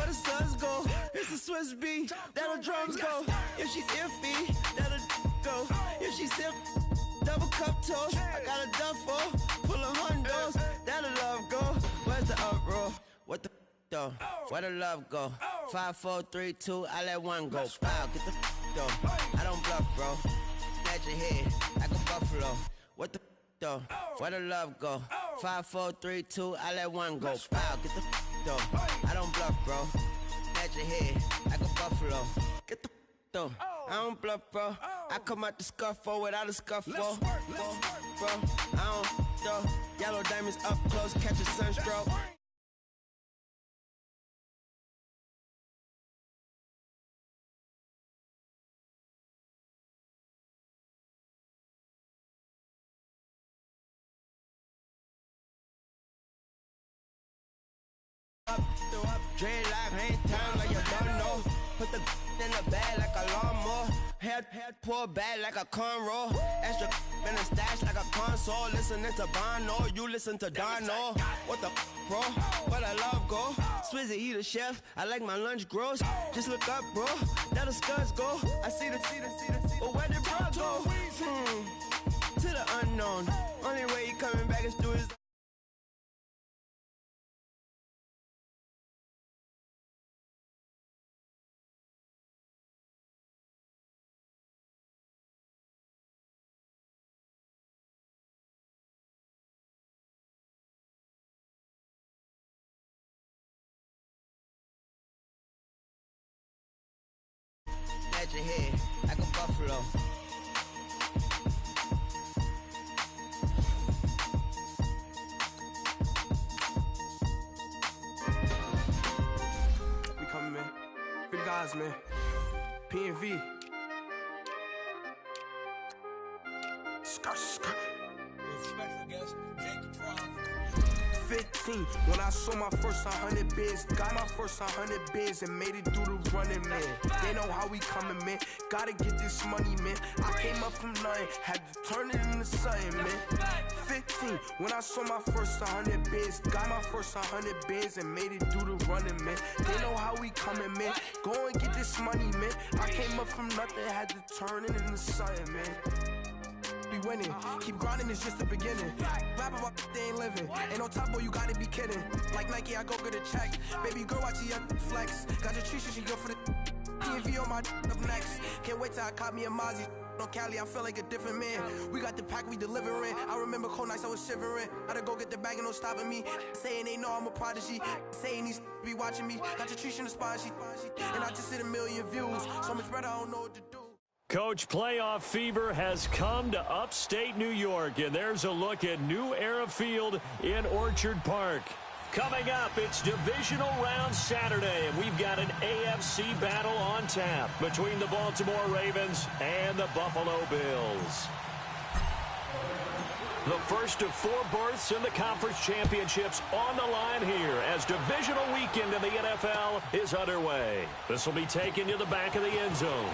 the suns go. It's the Swiss beat, that'll drums go. If she's iffy, that'll go. If she's sick, double cup toast. I got a duffel full of hundos. That'll love go. Where's the uproar? What the though? Where the love go? 5, 4, 3, 2, I let one go. Wow, get the though. I don't bluff, bro. At your head like a buffalo. What the though? Where the love go? 5, 4, 3, 2, I let one go. Wow, get the though. I don't bluff, bro. At your head like a buffalo. Get the though. I don't bluff, bro. I come out the scuffle without a scuffle. Bro, I don't though. Yellow diamonds up close, catch a sunstroke. Dreadlock, ain't time like you don't know. Put the in the bag like a lawnmower. Head pull back like a cornrow. Extra in the stash like a console. Listening to Bono, you listen to Darno. What the bro? Where the love go? Swizzy, he the chef. I like my lunch gross. Just look up, bro. That the scuds go. I see the. But where did bro go? To the unknown. Only way he coming back is through his. At your head like a buffalo. We coming, man. Free the guys, man. P&V. Skirt. Special guest, Jake Trump. 15 when I saw my first 100 bids. Got my first 100 bids and made it through the running, man. They know how we coming, man. Gotta get this money, man. I came up from nothing, had to turn it into something, man. 15 when I saw my first 100 bids. Got my first 100 bids and made it through the running, man. They know how we coming, man. Go and get this money, man. I came up from nothing, had to turn it into something, man. Be winning, keep grinding, it's just the beginning. Rap about they ain't living. Ain't no top boy, you gotta be kidding. Like Nike, I go get a check. Baby girl, watch your flex. Got your tree, she go for the P&V on my up next. Can't wait till I caught me a Mozzie. On Cali, I feel like a different man. We got the pack, we delivering. I remember cold nights, I was shivering. Gotta go get the bag and no stopping me. Saying they know I'm a prodigy. Saying these be watching me. Got your tree in the spot, and I just hit 1 million views. So much better, I don't know what to do. Coach, playoff fever has come to upstate New York, and there's a look at New Era Field in Orchard Park. Coming up, it's divisional round Saturday, and we've got an AFC battle on tap between the Baltimore Ravens and the Buffalo Bills. The first of 4 berths in the conference championships on the line here as divisional weekend in the NFL is underway. This will be taken to the back of the end zone.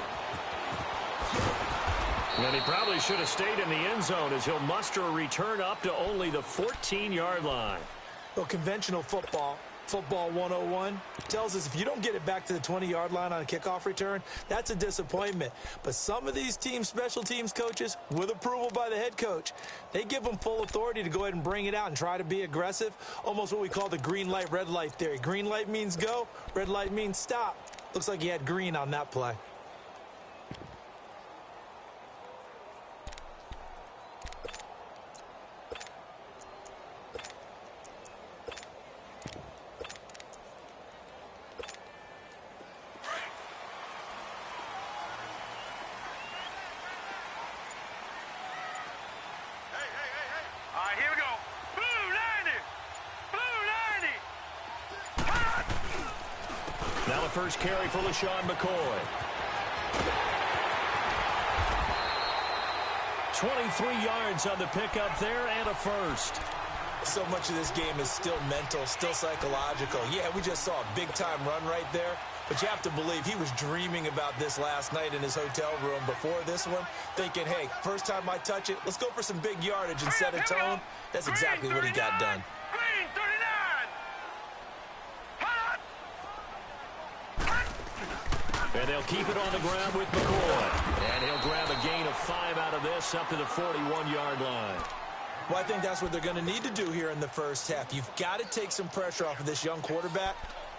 And he probably should have stayed in the end zone as he'll muster a return up to only the 14-yard line. Well, conventional football 101, tells us if you don't get it back to the 20-yard line on a kickoff return, that's a disappointment. But some of these team special teams coaches, with approval by the head coach, they give them full authority to go ahead and bring it out and try to be aggressive, almost what we call the green light, red light theory. Green light means go, red light means stop. Looks like he had green on that play. First carry for LaShawn McCoy. 23 yards on the pickup there and a first. So much of this game is still mental, still psychological. Yeah, we just saw a big-time run right there, but you have to believe he was dreaming about this last night in his hotel room before this one, thinking, hey, first time I touch it, let's go for some big yardage and set a tone. That's exactly what he got done. And they'll keep it on the ground with McCoy. And he'll grab a gain of 5 out of this up to the 41-yard line. Well, I think that's what they're going to need to do here in the first half. You've got to take some pressure off of this young quarterback,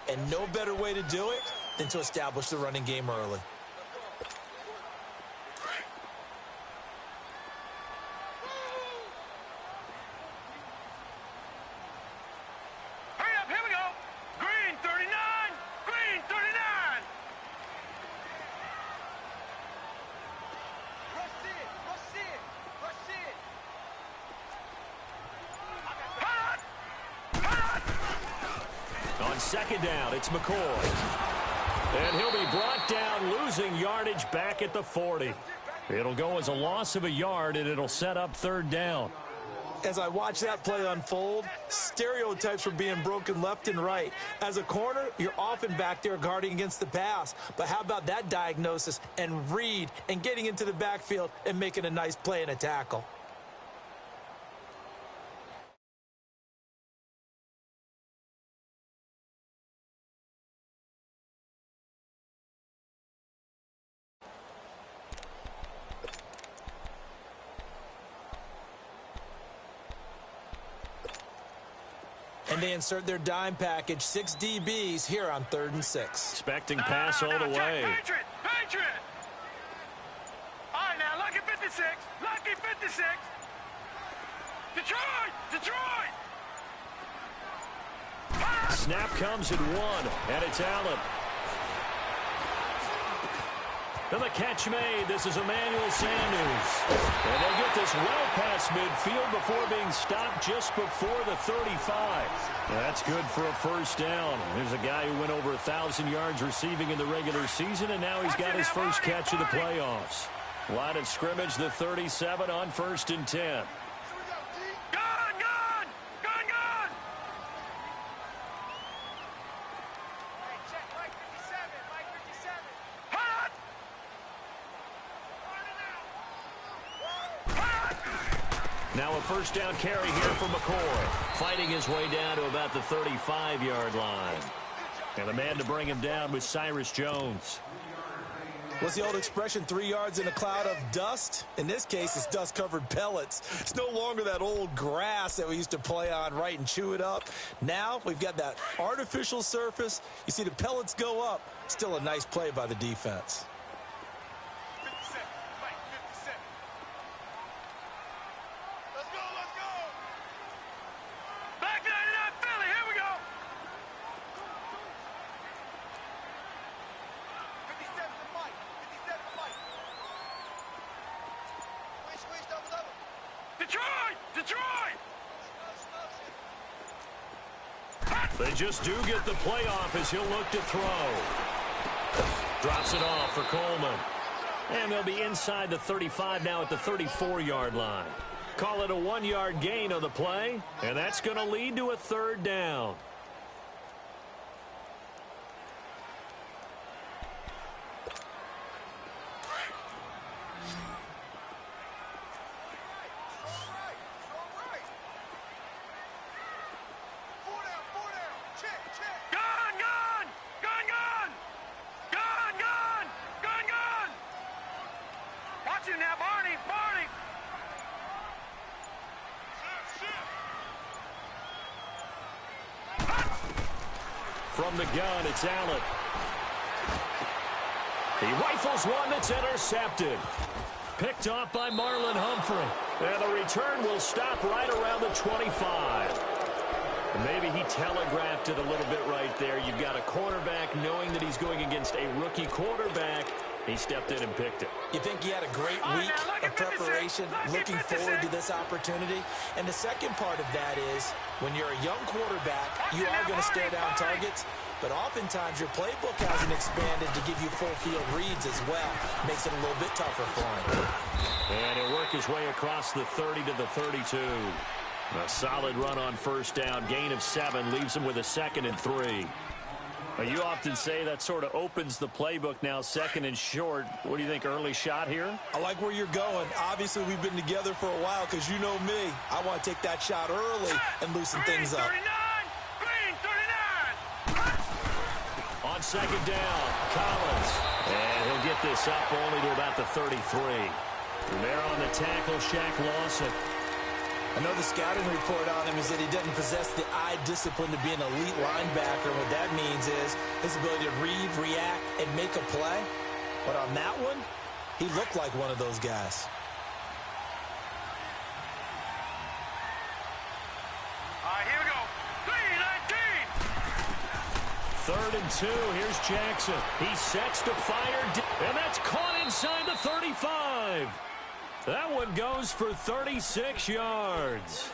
and no better way to do it than to establish the running game early. Second down, it's McCoy. And he'll be brought down, losing yardage back at the 40. It'll go as a loss of a yard, and it'll set up third down. As I watch that play unfold, stereotypes were being broken left and right. As a corner, you're often back there guarding against the pass. But how about that diagnosis and read and getting into the backfield and making a nice play and a tackle? And they insert their dime package, 6 DBs here on 3rd and 6. Expecting pass all the way. Patriot! All right, now, lucky 56. Lucky 56. Detroit! Snap comes at 1, and it's Allen. And the catch made. This is Emmanuel Sanders. And they'll get this well past midfield before being stopped just before the 35. That's good for a first down. There's a guy who went over 1,000 yards receiving in the regular season, and now he's got his first catch of the playoffs. Line of scrimmage, the 37 on 1st and 10. Now a first down carry here for McCoy. Fighting his way down to about the 35-yard line. And the man to bring him down was Cyrus Jones. What's the old expression, 3 yards in a cloud of dust? In this case, it's dust-covered pellets. It's no longer that old grass that we used to play on, right, and chew it up. Now we've got that artificial surface. You see the pellets go up. Still a nice play by the defense. They just do get the playoff as he'll look to throw. Drops it off for Coleman. And they'll be inside the 35 now at the 34-yard line. Call it a 1-yard gain on the play, and that's going to lead to a third down. From the gun, it's Allen. He rifles one that's intercepted. Picked off by Marlon Humphrey. And the return will stop right around the 25. And maybe he telegraphed it a little bit right there. You've got a quarterback knowing that he's going against a rookie quarterback. He stepped in and picked it. You think he had a great week of preparation, looking forward to this opportunity? And the second part of that is, when you're a young quarterback, you are going to stare down targets, but oftentimes your playbook hasn't expanded to give you full field reads as well. Makes it a little bit tougher for him. And he'll work his way across the 30 to the 32. A solid run on first down. Gain of 7 leaves him with a 2nd and 3. You often say that sort of opens the playbook now, 2nd and short. What do you think, early shot here? I like where you're going. Obviously, we've been together for a while because you know me. I want to take that shot early and loosen things up. On second down. Collins. And he'll get this up only to about the 33. There on the tackle, Shaq Lawson. I know the scouting report on him is that he doesn't possess the eye discipline to be an elite linebacker. What that means is his ability to read, react, and make a play. But on that one, he looked like one of those guys. Here we go. 3-19. 3rd and 2. Here's Jackson. He sets to fire. And that's caught inside the 35. That one goes for 36 yards.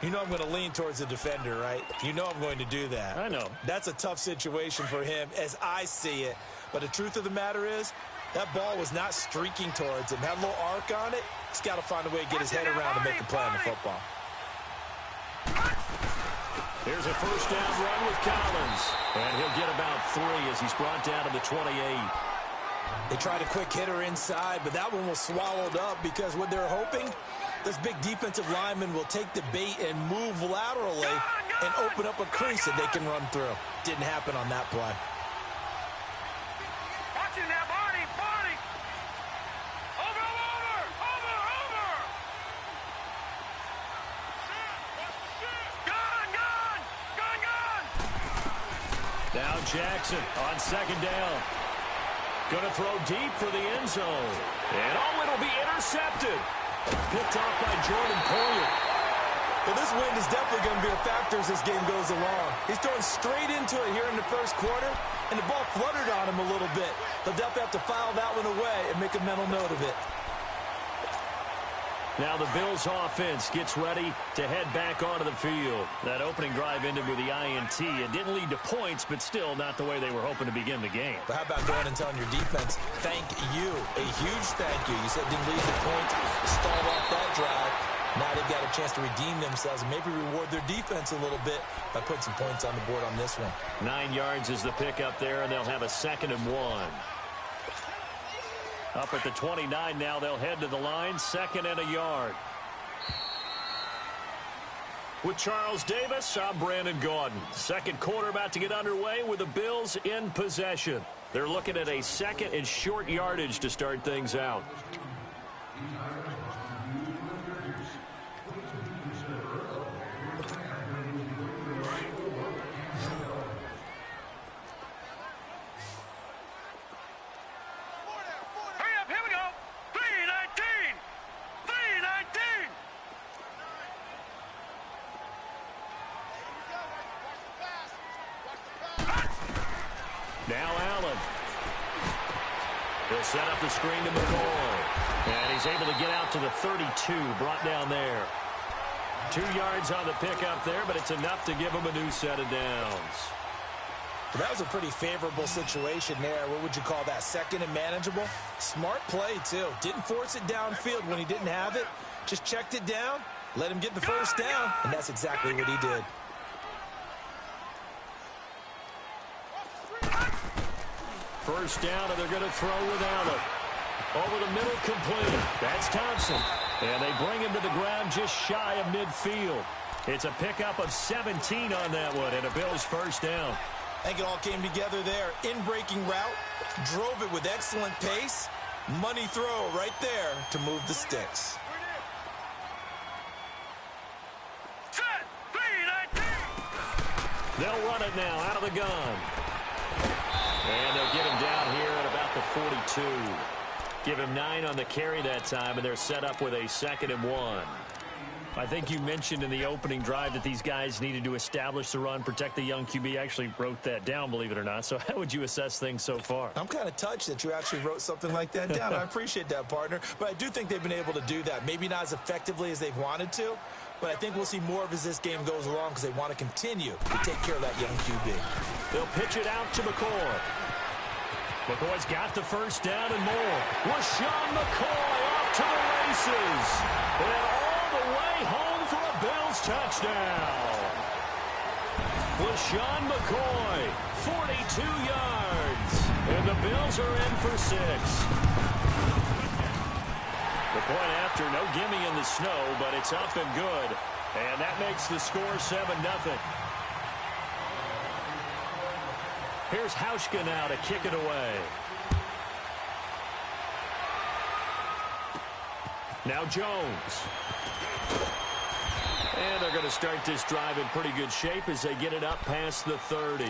You know I'm going to lean towards the defender, right? You know I'm going to do that. I know. That's a tough situation for him as I see it. But the truth of the matter is, that ball was not streaking towards him. Had a little arc on it. He's got to find a way to get his head around and make a play on the football. Here's a first down run with Collins. And he'll get about 3 as he's brought down to the 28. They tried a quick hitter inside, but that one was swallowed up because what they're hoping, this big defensive lineman will take the bait and move laterally and open up a crease that they can run through. Didn't happen on that play. Watch it now, Barney. Barney. Over. Gun. Now Jackson on second down. Going to throw deep for the end zone. And it'll be intercepted. Picked off by Jordan Poyer. Well, this wind is definitely going to be a factor as this game goes along. He's throwing straight into it here in the first quarter, and the ball fluttered on him a little bit. He'll definitely have to file that one away and make a mental note of it. Now the Bills offense gets ready to head back onto the field. That opening drive ended with the INT. It didn't lead to points, but still not the way they were hoping to begin the game. But how about going and telling your defense, thank you, a huge thank you. You said didn't lead to points, stalled off that drive. Now they've got a chance to redeem themselves and maybe reward their defense a little bit by putting some points on the board on this one. 9 yards is the pickup there, and they'll have a 2nd and 1. Up at the 29 now, they'll head to the line, 2nd and a yard. With Charles Davis, I'm Brandon Gaudin. Second quarter about to get underway with the Bills in possession. They're looking at a 2nd and short yardage to start things out. Now Allen. He'll set up the screen to McCoy. And he's able to get out to the 32, brought down there. 2 yards on the pickup there, but it's enough to give him a new set of downs. Well, that was a pretty favorable situation there. What would you call that? 2nd and manageable? Smart play, too. Didn't force it downfield when he didn't have it. Just checked it down, let him get the first down, and that's exactly what he did. First down, and they're going to throw with Allen. Over the middle, complete. That's Thompson. And they bring him to the ground just shy of midfield. It's a pickup of 17 on that one, and a Bills first down. I think it all came together there. In-breaking route, drove it with excellent pace. Money throw right there to move the sticks. They'll run it now out of the gun. And they'll get him down here at about the 42. Give him 9 on the carry that time, and they're set up with a 2nd and 1. I think you mentioned in the opening drive that these guys needed to establish the run, protect the young QB. I actually wrote that down, believe it or not. So how would you assess things so far? I'm kind of touched that you actually wrote something like that down. I appreciate that, partner. But I do think they've been able to do that. Maybe not as effectively as they've wanted to, but I think we'll see more of as this game goes along because they want to continue to take care of that young QB. They'll pitch it out to McCoy. McCoy's got the first down and more. LaShawn McCoy off to the races. And all the way home for a Bills touchdown. LaShawn McCoy, 42 yards. And the Bills are in for 6. The point after, no gimme in the snow, but it's up and good. And that makes the score 7-0. Here's Hauschka now to kick it away. Now Jones. And they're going to start this drive in pretty good shape as they get it up past the 30.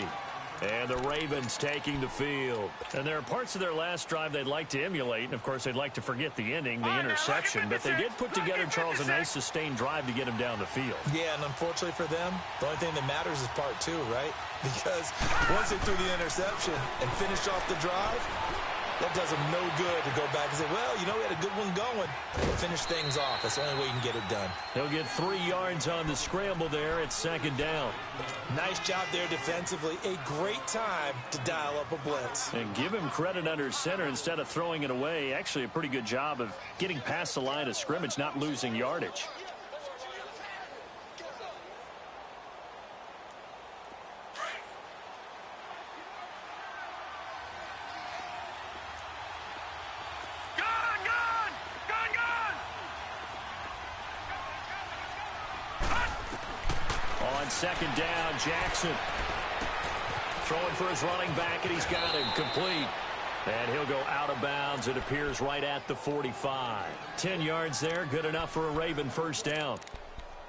And the Ravens taking the field. And there are parts of their last drive they'd like to emulate. And, of course, they'd like to forget the ending, the interception. But they did put together, Charles, a nice sustained drive to get him down the field. Yeah, and unfortunately for them, the only thing that matters is part two, right? Because once they threw the interception and finished off the drive, that does them no good to go back and say, well, you know, we had a good one going. We'll finish things off. That's the only way you can get it done. He'll get 3 yards on the scramble there at second down. Nice job there defensively. A great time to dial up a blitz. And give him credit under center instead of throwing it away. Actually, a pretty good job of getting past the line of scrimmage, not losing yardage. Second down, Jackson. Throwing for his running back, and he's got him complete. And he'll go out of bounds. It appears right at the 45. 10 yards there, good enough for a Raven first down.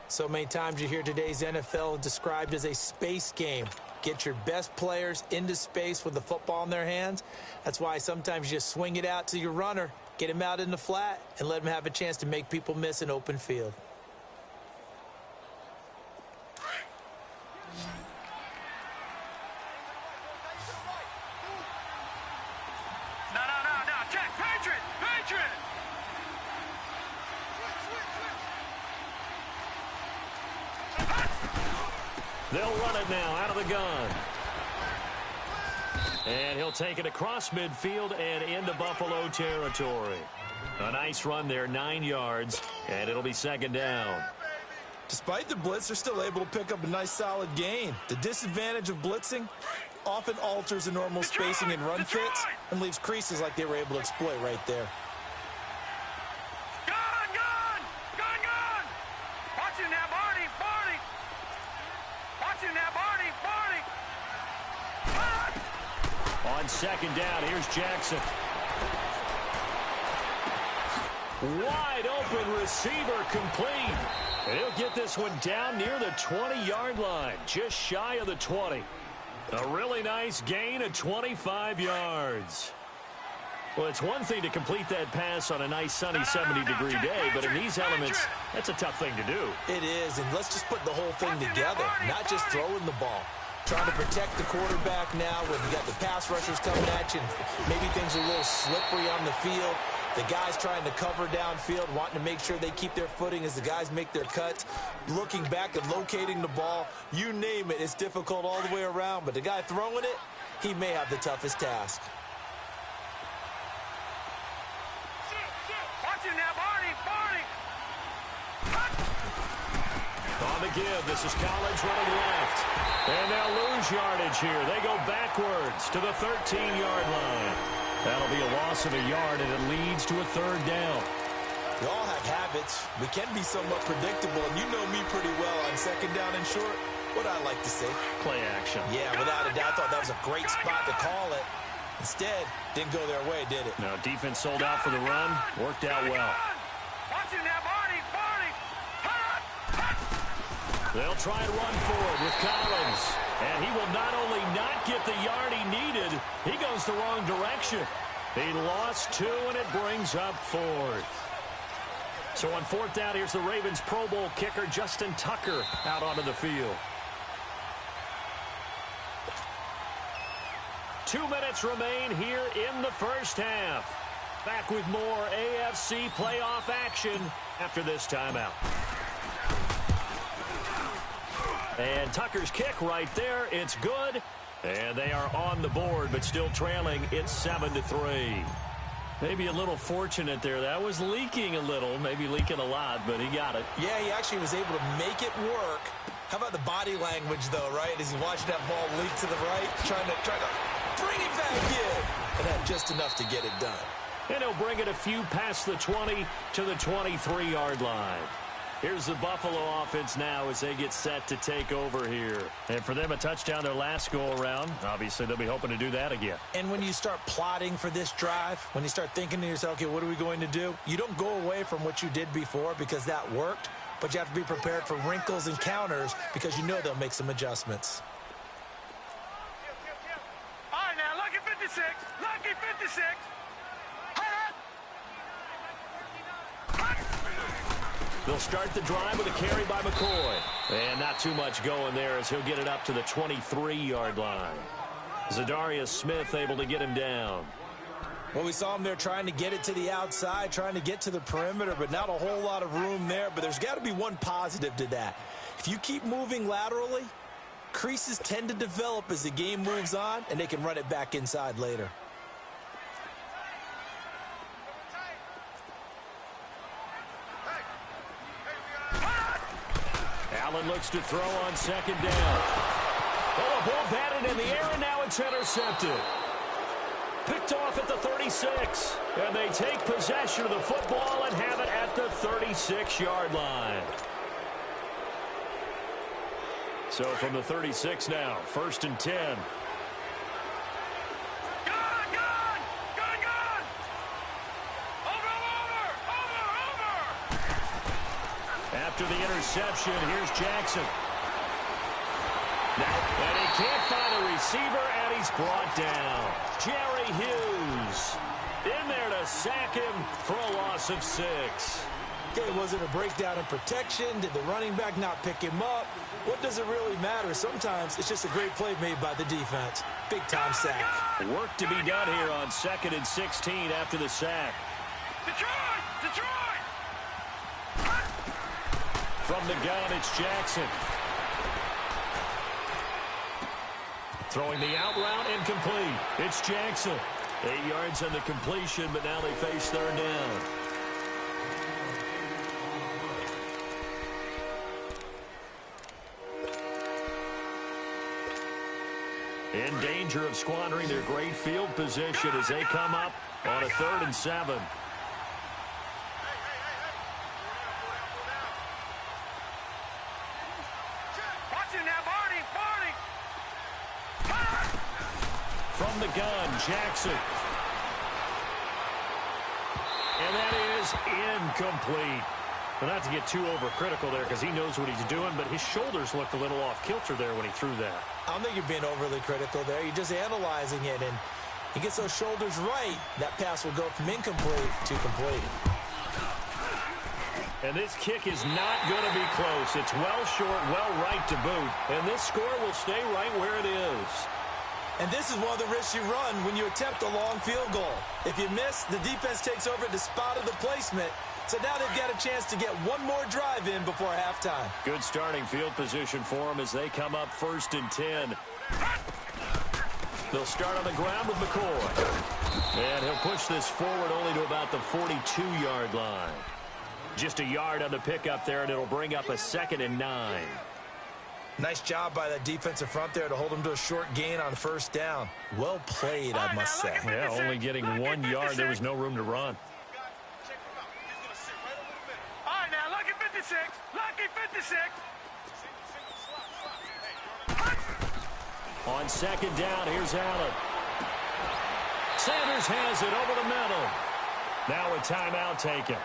So many times you hear today's NFL described as a space game. Get your best players into space with the football in their hands. That's why sometimes you just swing it out to your runner, get him out in the flat, and let him have a chance to make people miss an open field. They'll run it now out of the gun. And he'll take it across midfield and into Buffalo territory. A nice run there, 9 yards, and it'll be second down. Despite the blitz, they're still able to pick up a nice solid gain. The disadvantage of blitzing often alters the normal spacing and run fits and leaves creases like they were able to exploit right there. On second down, here's Jackson. Wide open receiver complete. And he'll get this one down near the 20-yard line, just shy of the 20. A really nice gain of 25 yards. Well, it's one thing to complete that pass on a nice sunny 70-degree day, but in these elements, that's a tough thing to do. It is, and let's just put the whole thing together, not just throwing the ball. Trying to protect the quarterback now when you got the pass rushers coming at you. Maybe things are a little slippery on the field. The guys trying to cover downfield, wanting to make sure they keep their footing as the guys make their cuts. Looking back and locating the ball, you name it, it's difficult all the way around. But the guy throwing it, he may have the toughest task. On the give, this is Collins running left. And they'll lose yardage here. They go backwards to the 13-yard line. That'll be a loss of a yard, and it leads to a third down. We all have habits. We can be somewhat predictable, and you know me pretty well on second down and short. What I like to say? Play action. Yeah, without a doubt. I thought that was a great spot to call it. Instead, didn't go their way, did it? No, defense sold out for the run. Worked out well. They'll try and run forward with Collins. And he will not only not get the yard he needed, he goes the wrong direction. He lost 2, and it brings up 4th. So on 4th down, here's the Ravens Pro Bowl kicker, Justin Tucker, out onto the field. 2 minutes remain here in the first half. Back with more AFC playoff action after this timeout. And Tucker's kick right there. It's good. And they are on the board, but still trailing. It's 7-3. Maybe a little fortunate there. That was leaking a little, maybe leaking a lot, but he got it. Yeah, he actually was able to make it work. How about the body language, though, right? As he watched that ball leak to the right, trying to bring it back in. And had just enough to get it done. And he'll bring it a few past the 20 to the 23-yard line. Here's the Buffalo offense now as they get set to take over here. And for them, a touchdown their last go-around. Obviously, they'll be hoping to do that again. And when you start plotting for this drive, when you start thinking to yourself, okay, what are we going to do? You don't go away from what you did before because that worked, but you have to be prepared for wrinkles and counters because you know they'll make some adjustments. All right, now, lucky 56. Lucky 56. They'll start the drive with a carry by McCoy. And not too much going there as he'll get it up to the 23-yard line. Zadarius Smith able to get him down. Well, we saw him there trying to get it to the outside, trying to get to the perimeter, but not a whole lot of room there. But there's got to be one positive to that. If you keep moving laterally, creases tend to develop as the game moves on, and they can run it back inside later. Allen looks to throw on second down. Oh, a ball batted in the air, and now it's intercepted. Picked off at the 36. And they take possession of the football and have it at the 36-yard line. So from the 36 now, 1st and 10. After the interception, here's Jackson. And he can't find a receiver, and he's brought down. Jerry Hughes in there to sack him for a loss of 6. Okay, was it a breakdown in protection? Did the running back not pick him up? What does it really matter? Sometimes it's just a great play made by the defense. Big-time sack. Work to be done here on 2nd and 16 after the sack. Detroit! Detroit! From the gun, it's Jackson. Throwing the out route, incomplete. It's Jackson. 8 yards on the completion, but now they face 3rd down. In danger of squandering their great field position as they come up on a 3rd and 7. From the gun, Jackson. And that is incomplete. Well, not to get too overcritical there because he knows what he's doing, but his shoulders looked a little off kilter there when he threw that. I don't think you're being overly critical there. You're just analyzing it, and he gets those shoulders right. That pass will go from incomplete to complete. And this kick is not going to be close. It's well short, well right to boot. And this score will stay right where it is. And this is one of the risks you run when you attempt a long field goal. If you miss, the defense takes over at the spot of the placement. So now they've got a chance to get one more drive in before halftime. Good starting field position for them as they come up 1st and 10. They'll start on the ground with McCoy. And he'll push this forward only to about the 42-yard line. Just a yard on the pickup there, and it'll bring up a 2nd and 9. Nice job by the defensive front there to hold him to a short gain on 1st down. Well played, I must say. Yeah, only getting 1 yard. There was no room to run. All right, now, lucky 56. Lucky 56. On 2nd down, here's Allen. Sanders has it over the middle. Now a timeout taken.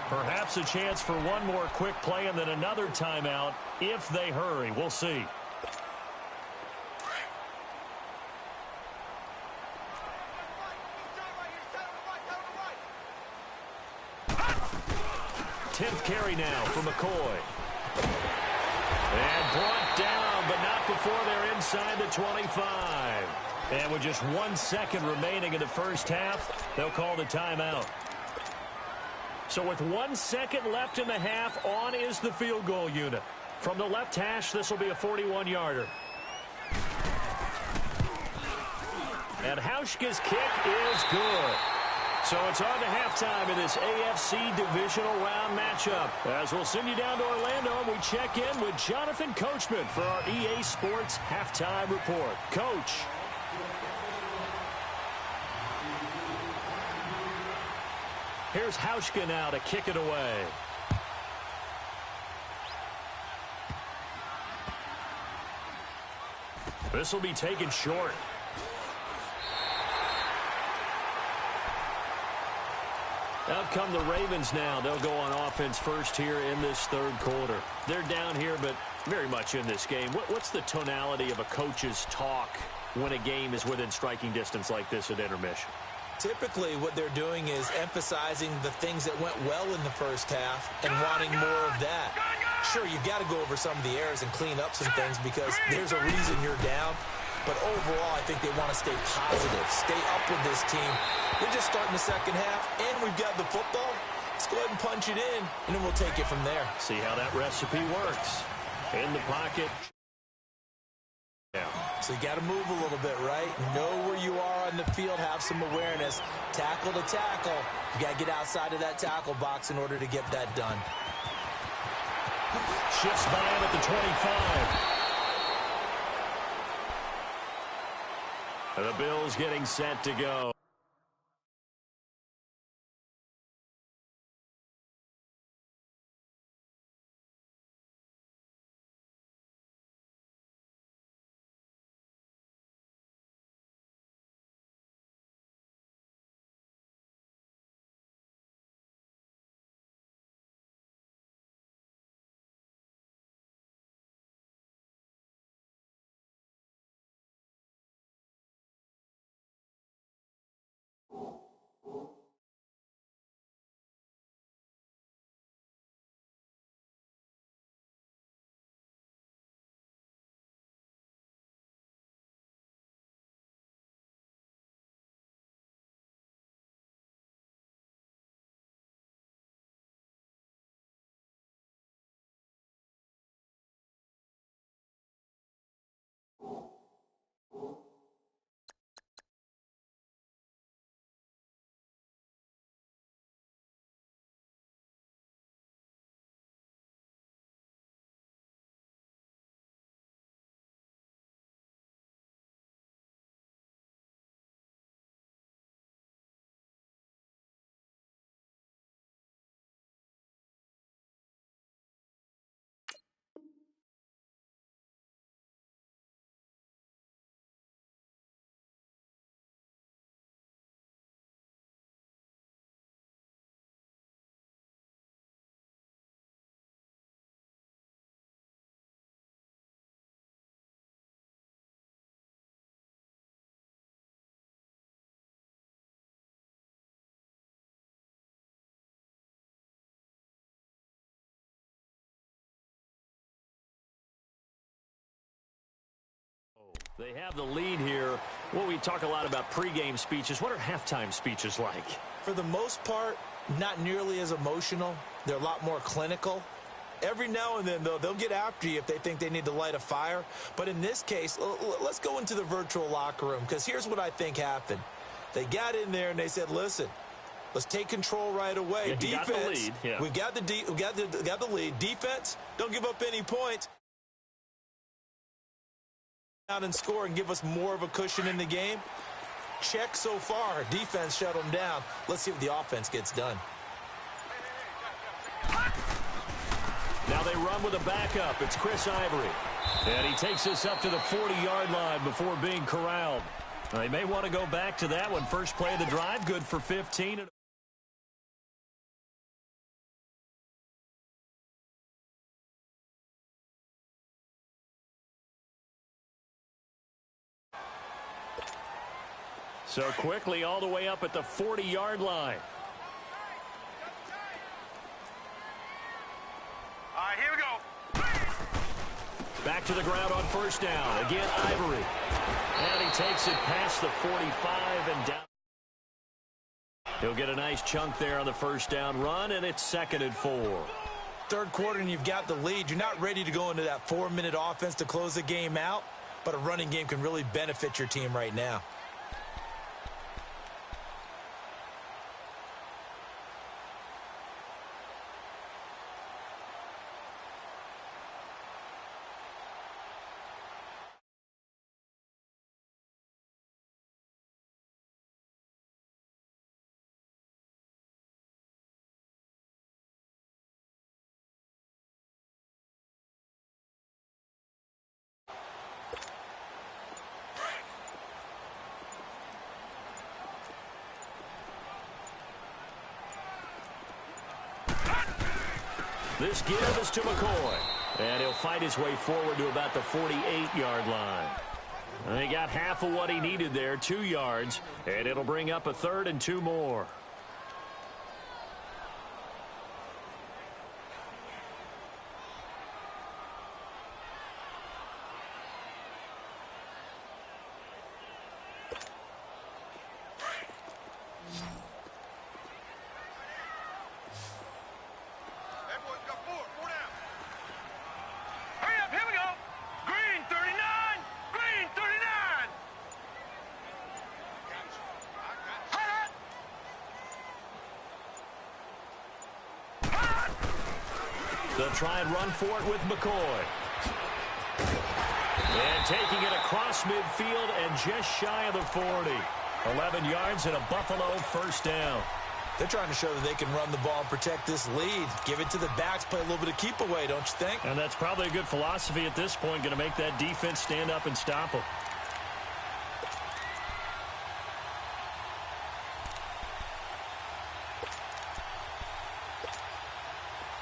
Perhaps a chance for one more quick play and then another timeout if they hurry. We'll see. Tenth carry now for McCoy. And brought down, but not before they're inside the 25. And with just 1 second remaining in the first half, they'll call the timeout. So with 1 second left in the half, on is the field goal unit. From the left hash, this will be a 41-yarder. And Hauschka's kick is good. So it's on to halftime in this AFC divisional round matchup. As we'll send you down to Orlando, and we check in with Jonathan Coachman for our EA Sports Halftime Report. Coach. Here's Hauschka now to kick it away. This will be taken short. Out come the Ravens now. They'll go on offense first here in this third quarter. They're down here, but very much in this game. What's the tonality of a coach's talk when a game is within striking distance like this at intermission? Typically, what they're doing is emphasizing the things that went well in the first half and wanting more of that. Sure, you've got to go over some of the errors and clean up some things because there's a reason you're down. But overall, I think they want to stay positive, stay up with this team. We're just starting the second half, and we've got the football. Let's go ahead and punch it in, and then we'll take it from there. See how that recipe works. In the pocket. Yeah. So you got to move a little bit, right? Know where you are on the field, have some awareness. Tackle to tackle. You got to get outside of that tackle box in order to get that done. Shifts back at the 25. The Bills getting set to go. They have the lead here. Well, we talk a lot about pregame speeches. What are halftime speeches like? For the most part, not nearly as emotional. They're a lot more clinical. Every now and then, though, they'll get after you if they think they need to light a fire. But in this case, let's go into the virtual locker room, because here's what I think happened. They got in there and they said, listen, let's take control right away. Yeah, defense, got the lead. Yeah. we've got the lead. Defense, don't give up any points. Out and score and give us more of a cushion in the game. Check so far. Defense shut them down. Let's see what the offense gets done. Now they run with a backup. It's Chris Ivory. And he takes this up to the 40-yard line before being corralled. They may want to go back to that one. First play of the drive, good for 15. So quickly all the way up at the 40-yard line. All right, here we go. Back to the ground on first down. Again, Ivory. And he takes it past the 45 and down. He'll get a nice chunk there on the first down run, and it's 2nd and 4. Third quarter and you've got the lead. You're not ready to go into that 4-minute offense to close the game out, but a running game can really benefit your team right now. This give is to McCoy. And he'll fight his way forward to about the 48-yard line. And he got half of what he needed there, 2 yards. And it'll bring up a 3rd and 2 more. They'll try and run for it with McCoy. And taking it across midfield and just shy of the 40. 11 yards and a Buffalo first down. They're trying to show that they can run the ball and protect this lead. Give it to the backs, play a little bit of keep away, don't you think? And that's probably a good philosophy at this point, going to make that defense stand up and stop them.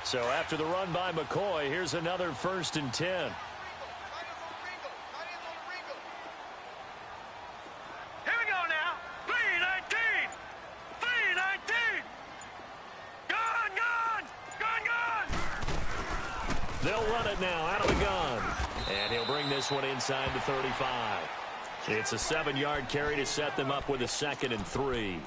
So after the run by McCoy, here's another 1st and 10. Here we go now. 3-19. 3-19. Gone. They'll run it now out of the gun. And he'll bring this one inside the 35. It's a 7-yard carry to set them up with a 2nd and 3.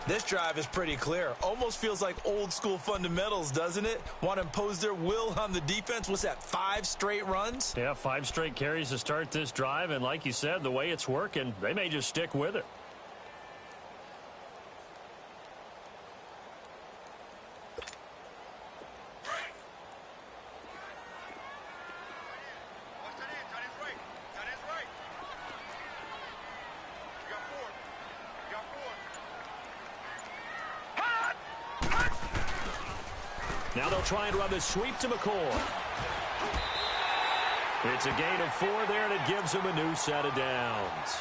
This drive is pretty clear. Almost feels like old school fundamentals, doesn't it? Want to impose their will on the defense. What's that, 5 straight runs? Yeah, 5 straight carries to start this drive. And like you said, the way it's working, they may just stick with it. Now they'll try and run the sweep to McCoy. It's a gain of 4 there, and it gives them a new set of downs.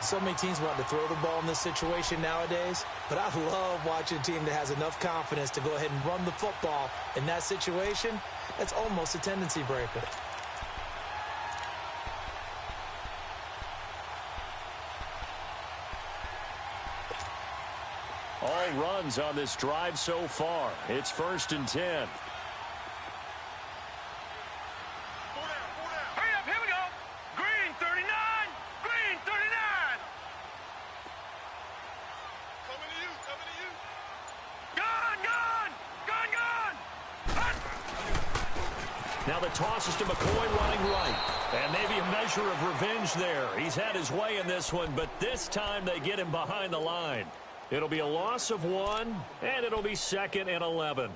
So many teams want to throw the ball in this situation nowadays, but I love watching a team that has enough confidence to go ahead and run the football in that situation. That's almost a tendency breaker. All runs on this drive so far. It's 1st and 10. Hurry up, here we go. Green 39. Green 39. Coming to you, coming to you. Gone. Now the toss is to McCoy running right. And maybe a measure of revenge there. He's had his way in this one, but this time they get him behind the line. It'll be a loss of 1, and it'll be 2nd and 11.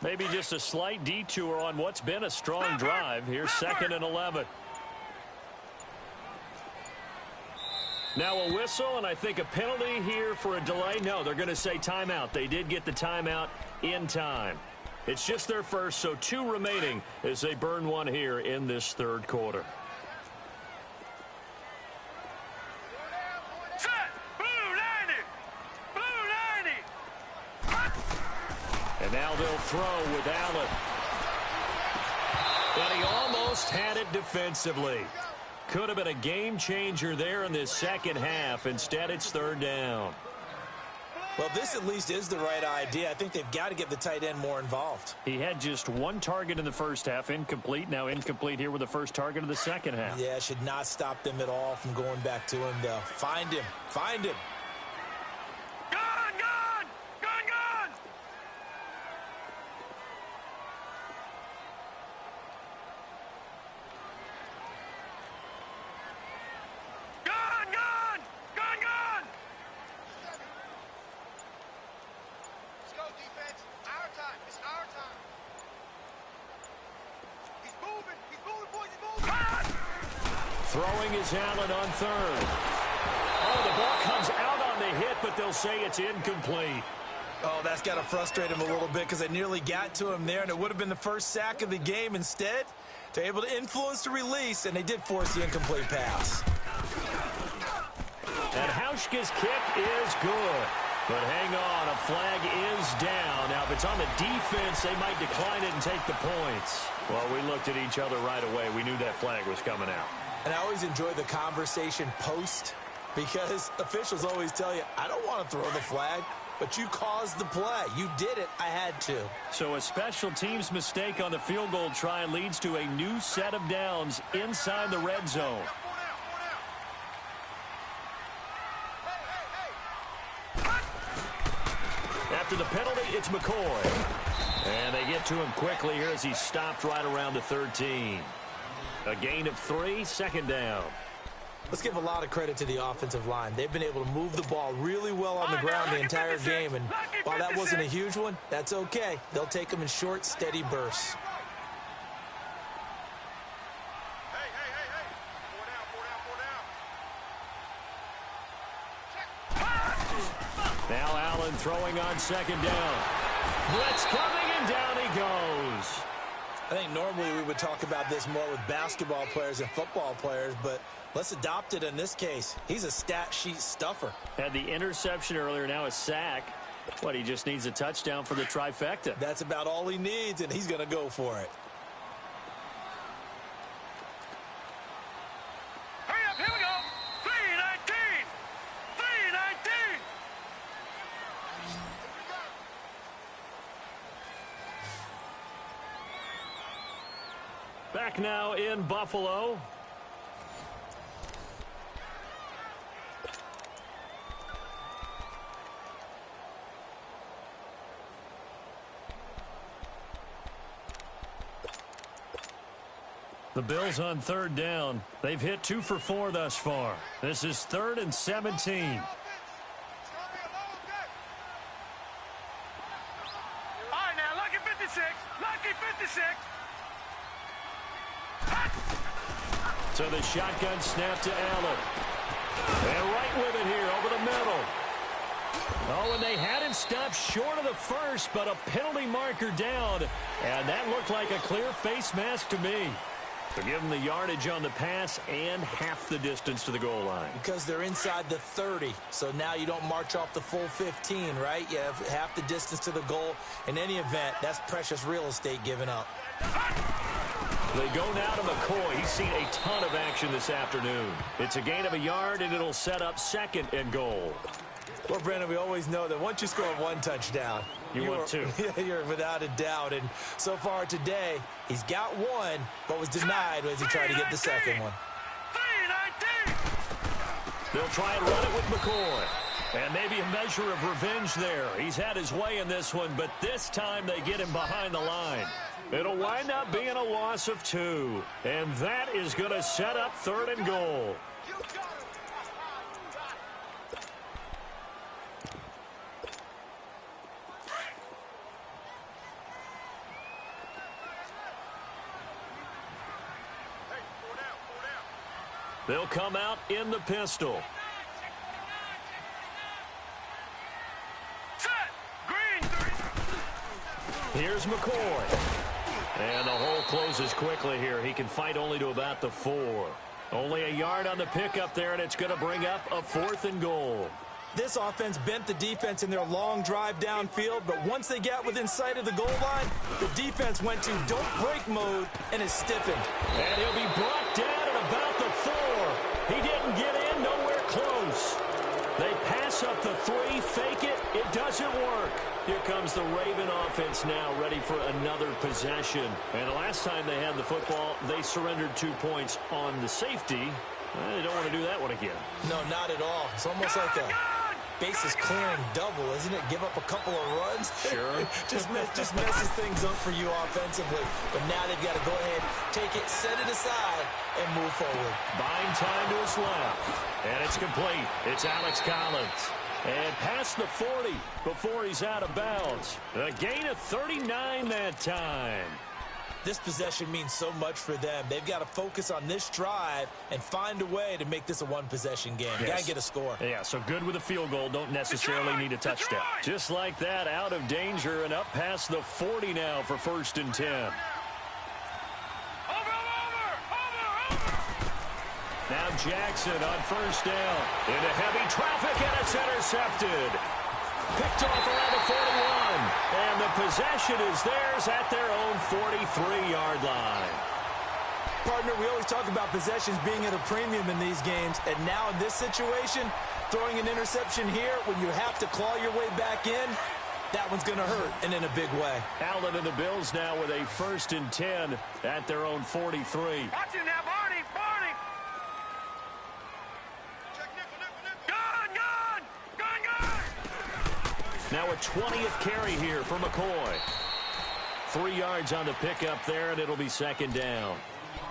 Maybe just a slight detour on what's been a strong drive. Here's 2nd and 11. Now a whistle, and I think a penalty here for a delay. No, they're going to say timeout. They did get the timeout in time. It's just their first, so 2 remaining as they burn 1 here in this 3rd quarter. And now they'll throw with Allen. And he almost had it defensively. Could have been a game changer there in this second half. Instead, it's 3rd down. Well, this at least is the right idea. I think they've got to get the tight end more involved. He had just 1 target in the first half, incomplete. Now incomplete here with the first target of the second half. Yeah, should not stop them at all from going back to him, though. Find him. Find him. Throwing is Allen on third. Oh, the ball comes out on the hit, but they'll say it's incomplete. Oh, that's got to frustrate him a little bit because they nearly got to him there, and it would have been the first sack of the game. Instead, they're able to influence the release, and they did force the incomplete pass. And Hauschka's kick is good. But hang on, a flag is down. Now, if it's on the defense, they might decline it and take the points. Well, we looked at each other right away. We knew that flag was coming out. And I always enjoy the conversation post because officials always tell you, I don't want to throw the flag. But you caused the play. You did it. I had to. So a special teams mistake on the field goal try leads to a new set of downs inside the red zone. After the penalty, it's McCoy. And they get to him quickly here as he stopped right around the 13. A gain of 3, second down. Let's give a lot of credit to the offensive line. They've been able to move the ball really well on the ground the entire game. And while that wasn't a huge one, that's okay. They'll take them in short, steady bursts. Now Allen throwing on second down. Blitz coming, and down he goes. I think normally we would talk about this more with basketball players and football players, but let's adopt it in this case. He's a stat sheet stuffer. Had the interception earlier, now a sack. What, he just needs a touchdown for the trifecta. That's about all he needs, and he's going to go for it. Hurry up, here we go. 3:19. 3:19. Back now in Buffalo. The Bills on third down. They've hit 2 for 4 thus far. This is 3rd and 17. All right, now, lucky 56. Lucky 56. So the shotgun snap to Allen. And right with it here over the middle. Oh, and they had him stopped short of the first, but a penalty marker down. And that looked like a clear face mask to me. To give them the yardage on the pass and half the distance to the goal line. Because they're inside the 30, so now you don't march off the full 15, right? You have half the distance to the goal. In any event, that's precious real estate given up. They go now to McCoy. He's seen a ton of action this afternoon. It's a gain of a yard, and it'll set up 2nd and goal. Well, Brandon, we always know that once you score 1 touchdown, you want 2. You're without a doubt. And so far today, he's got 1, but was denied as he tried to get the second one. 3:19. They'll try and run it with McCoy. And maybe a measure of revenge there. He's had his way in this one, but this time they get him behind the line. It'll wind up being a loss of 2. And that is going to set up 3rd and goal. They'll come out in the pistol. Set. Green. Here's McCoy. And the hole closes quickly here. He can fight only to about the 4. Only a yard on the pickup there, and it's going to bring up a 4th and goal. This offense bent the defense in their long drive downfield, but once they got within sight of the goal line, the defense went to don't break mode and is stiffened. And he'll be brought down at about the 4. He didn't get in, nowhere close. They pass up the 3, fake it, it doesn't work. Here comes the Raven offense now, ready for another possession. And the last time they had the football, they surrendered 2 points on the safety. They don't want to do that one again. No, not at all. It's almost like a bases clearing double, isn't it? Give up a couple of runs. Sure. just messes things up for you offensively. But now they've got to go ahead, take it, set it aside, and move forward. Buying time to his left. And it's complete. It's Alex Collins. And past the 40 before he's out of bounds. A gain of 39 that time. This possession means so much for them. They've got to focus on this drive and find a way to make this a one-possession game. Yes. Got to get a score. Yeah, so good with a field goal. Don't necessarily need a touchdown. Just like that, out of danger and up past the 40 now for 1st and 10. Now Jackson on 1st down. Into heavy traffic, and it's intercepted. Picked off around the 41. And the possession is theirs at their own 43-yard line. Partner, we always talk about possessions being at a premium in these games. And now in this situation, throwing an interception here when you have to claw your way back in, that one's going to hurt, and in a big way. Allen and the Bills now with a 1st and 10 at their own 43. Watch it now, Barney! Barney! Gun! Now a 20th carry here for McCoy. 3 yards on the pickup there, and it'll be 2nd down.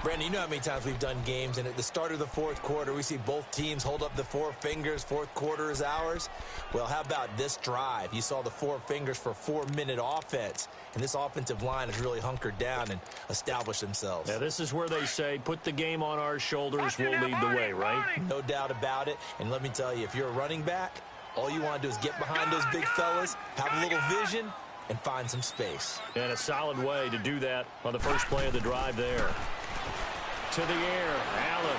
Brandon, you know how many times we've done games, and at the start of the 4th quarter, we see both teams hold up the 4 fingers, 4th quarter is ours. Well, how about this drive? You saw the 4 fingers for 4-minute offense, and this offensive line has really hunkered down and established themselves. Now, this is where they say, put the game on our shoulders, we'll lead the way, right? No doubt about it, and let me tell you, if you're a running back, all you want to do is get behind those big fellas, have a little vision, and find some space. And a solid way to do that on the first play of the drive there. To the air, Allen.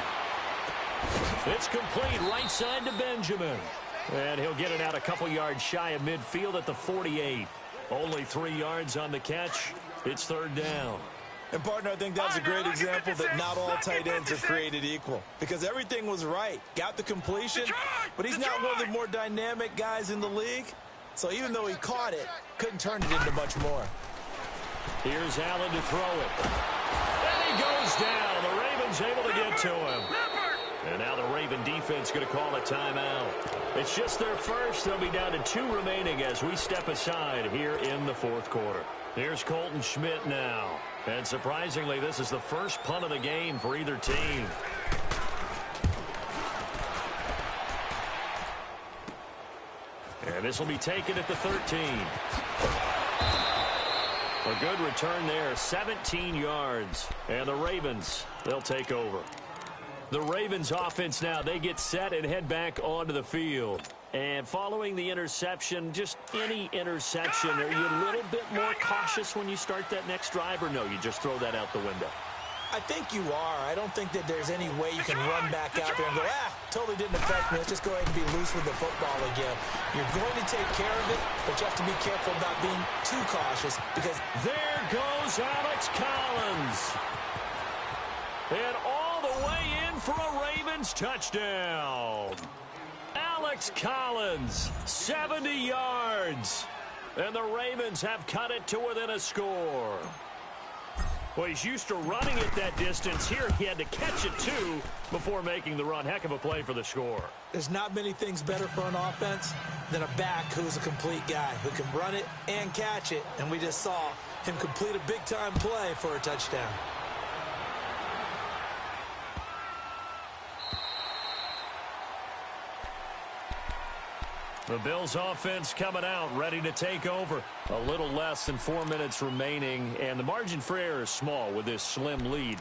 It's complete, right side to Benjamin. And he'll get it out a couple yards shy of midfield at the 48. Only 3 yards on the catch. It's 3rd down. And, partner, I think that's a great example that not all tight ends are created equal. Because everything was right. Got the completion, but he's not one of the more dynamic guys in the league. So even though he caught it, couldn't turn it into much more. Here's Allen to throw it. And he goes down. The Ravens able to get to him. And now the Raven defense going to call a timeout. It's just their first. They'll be down to 2 remaining as we step aside here in the 4th quarter. Here's Colton Schmidt now. And surprisingly, this is the first punt of the game for either team. And this will be taken at the 13. A good return there, 17 yards. And the Ravens, they'll take over. The Ravens offense now, they get set and head back onto the field. And following the interception, just any interception, are you a little bit more cautious when you start that next drive, or no, you just throw that out the window? I think you are. I don't think that there's any way you can run back out there and go, totally didn't affect me. Let's just go ahead and be loose with the football again. You're going to take care of it, but you have to be careful about being too cautious because there goes Alex Collins. And all the way in for a Ravens touchdown. Alex Collins, 70 yards. And the Ravens have cut it to within a score. Well, he's used to running it that distance. Here he had to catch it, too, before making the run. Heck of a play for the score. There's not many things better for an offense than a back who's a complete guy who can run it and catch it. And we just saw him complete a big-time play for a touchdown. The Bills offense coming out, ready to take over. A little less than 4 minutes remaining, and the margin for error is small with this slim lead.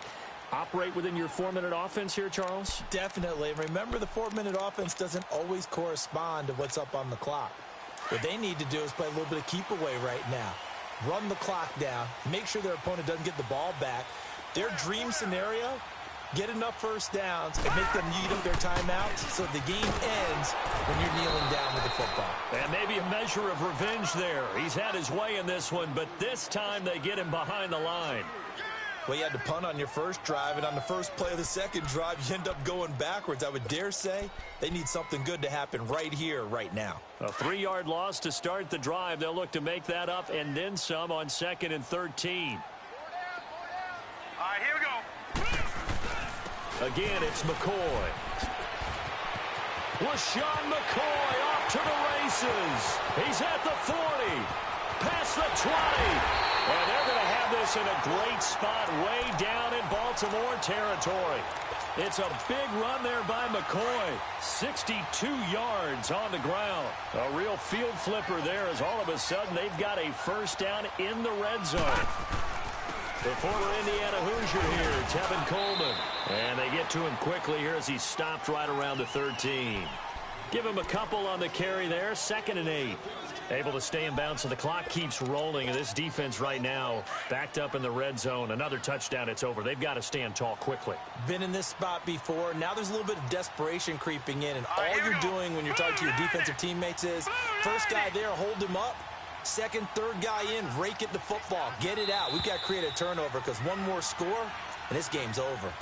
Operate within your 4-minute offense here, Charles? Definitely. Remember, the 4-minute offense doesn't always correspond to what's up on the clock. What they need to do is play a little bit of keep away right now. Run the clock down. Make sure their opponent doesn't get the ball back. Their dream scenario, get enough first downs and make them eat up their timeouts so the game ends when you're kneeling down with the football. And maybe a measure of revenge there. He's had his way in this one, but this time they get him behind the line. Well, you had to punt on your first drive, and on the first play of the second drive, you end up going backwards. I would dare say they need something good to happen right here, right now. A 3-yard loss to start the drive. They'll look to make that up and then some on 2nd and 13. All right, here we go. Again, it's McCoy. LaShawn McCoy off to the races. He's at the 40, past the 20. And they're going to have this in a great spot way down in Baltimore territory. It's a big run there by McCoy. 62 yards on the ground. A real field flipper there as all of a sudden they've got a first down in the red zone. The former Indiana Hoosier here, Tevin Coleman. And they get to him quickly here as he's stopped right around the 13. Give him a couple on the carry there, 2nd and 8. Able to stay in bounds, so the clock keeps rolling. And this defense right now backed up in the red zone. Another touchdown, it's over. They've got to stand tall quickly. Been in this spot before. Now there's a little bit of desperation creeping in. And all you're doing when you're talking to your defensive teammates is, first guy there, hold him up. Second, third guy in, rake at the football. Get it out. We've got to create a turnover because one more score, and this game's over.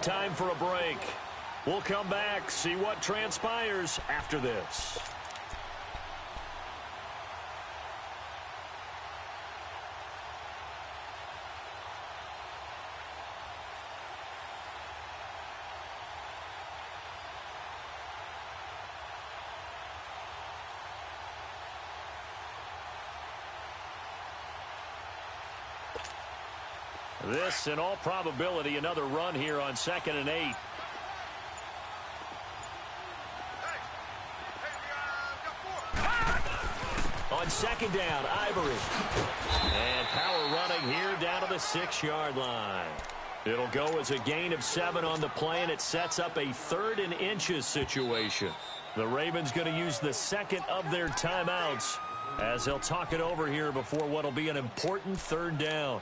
Time for a break. We'll come back, see what transpires after this. This, in all probability, another run here on 2nd and 8. On 2nd down, Ivory. And power running here down to the 6-yard line. It'll go as a gain of 7 on the play, and it sets up a 3rd and inches situation. The Ravens going to use the second of their timeouts as they'll talk it over here before what will be an important 3rd down.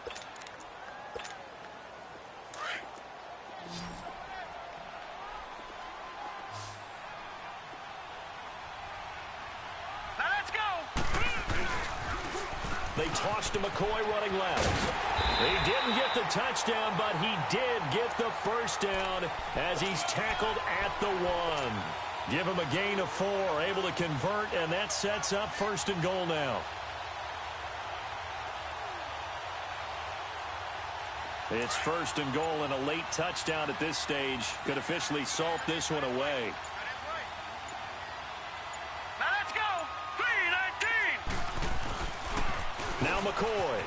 They tossed to McCoy running left. He didn't get the touchdown, but he did get the first down as he's tackled at the 1. Give him a gain of 4, able to convert, and that sets up 1st and goal now. It's 1st and goal, and a late touchdown at this stage could officially salt this one away. Now McCoy.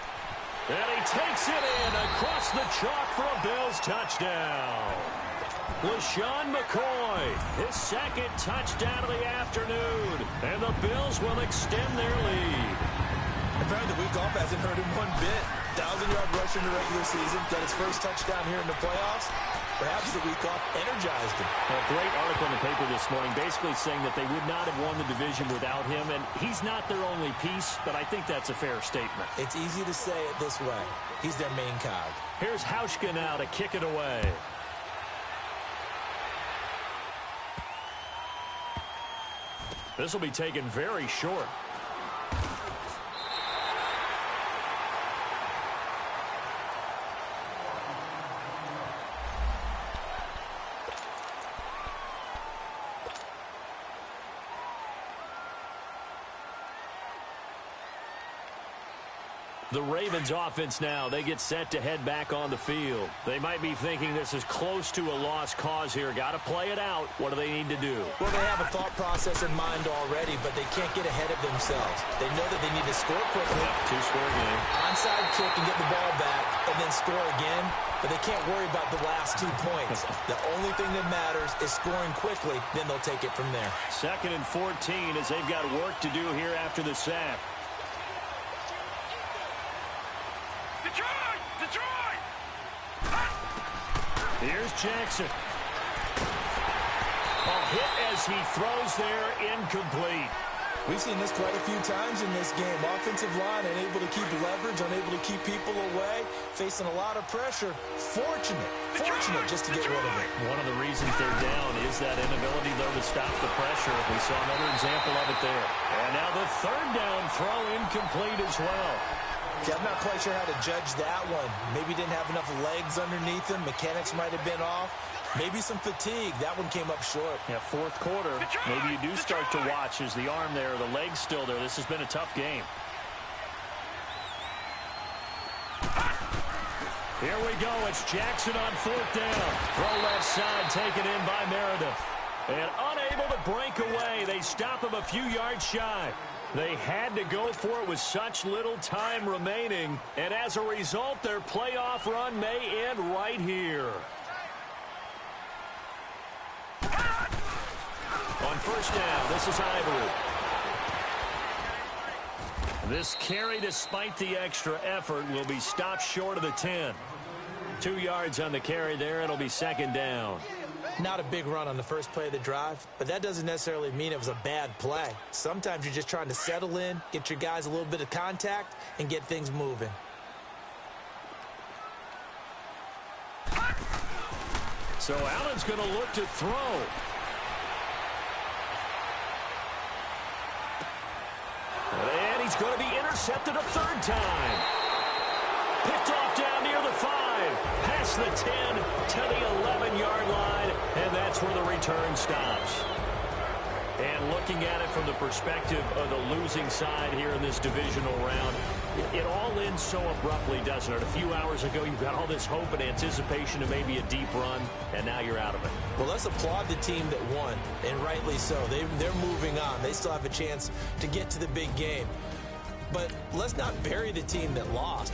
And he takes it in across the chalk for a Bills touchdown. LaShawn McCoy, his 2nd touchdown of the afternoon. And the Bills will extend their lead. Apparently the week off hasn't hurt him one bit. 1,000-yard rush in the regular season. Got his first touchdown here in the playoffs. Perhaps the week off energized him. A great article in the paper this morning basically saying that they would not have won the division without him. And he's not their only piece, but I think that's a fair statement. It's easy to say it this way. He's their main cog. Here's Hauschka now to kick it away. This will be taken very short. The Ravens offense now, they get set to head back on the field. They might be thinking this is close to a lost cause here. Got to play it out. What do they need to do? Well, they have a thought process in mind already, but they can't get ahead of themselves. They know that they need to score quickly. Yep, 2-score game. Onside kick and get the ball back and then score again, but they can't worry about the last 2 points. The only thing that matters is scoring quickly, then they'll take it from there. 2nd and 14 as they've got work to do here after the sack. Here's Jackson. A hit as he throws there, incomplete. We've seen this quite a few times in this game. Offensive line unable to keep leverage, unable to keep people away, facing a lot of pressure. Fortunate just to get rid of it. One of the reasons they're down is that inability, though, to stop the pressure. We saw another example of it there. And now the 3rd down throw incomplete as well. Okay, I'm not quite sure how to judge that one. Maybe didn't have enough legs underneath him. Mechanics might have been off. Maybe some fatigue. That one came up short. Yeah, 4th quarter. Maybe you do start to watch as the arm there, the leg's still there. This has been a tough game. Here we go. It's Jackson on 4th down. Throw left side taken in by Meredith. And unable to break away. They stop him a few yards shy. They had to go for it with such little time remaining. And as a result, their playoff run may end right here. On 1st down, this is Ivory. This carry, despite the extra effort, will be stopped short of the 10. 2 yards on the carry there. It'll be second down. Not a big run on the first play of the drive, but that doesn't necessarily mean it was a bad play. Sometimes you're just trying to settle in, get your guys a little bit of contact, and get things moving. So Allen's going to look to throw. And he's going to be intercepted a third time. Picked off down near the 5. Past the 10 to the 11-yard line. And that's where the return stops. And looking at it from the perspective of the losing side here in this divisional round, it all ends so abruptly, doesn't it? A few hours ago, you've got all this hope and anticipation of maybe a deep run, and now you're out of it. Well, let's applaud the team that won, and rightly so. They're moving on. They still have a chance to get to the big game. But let's not bury the team that lost.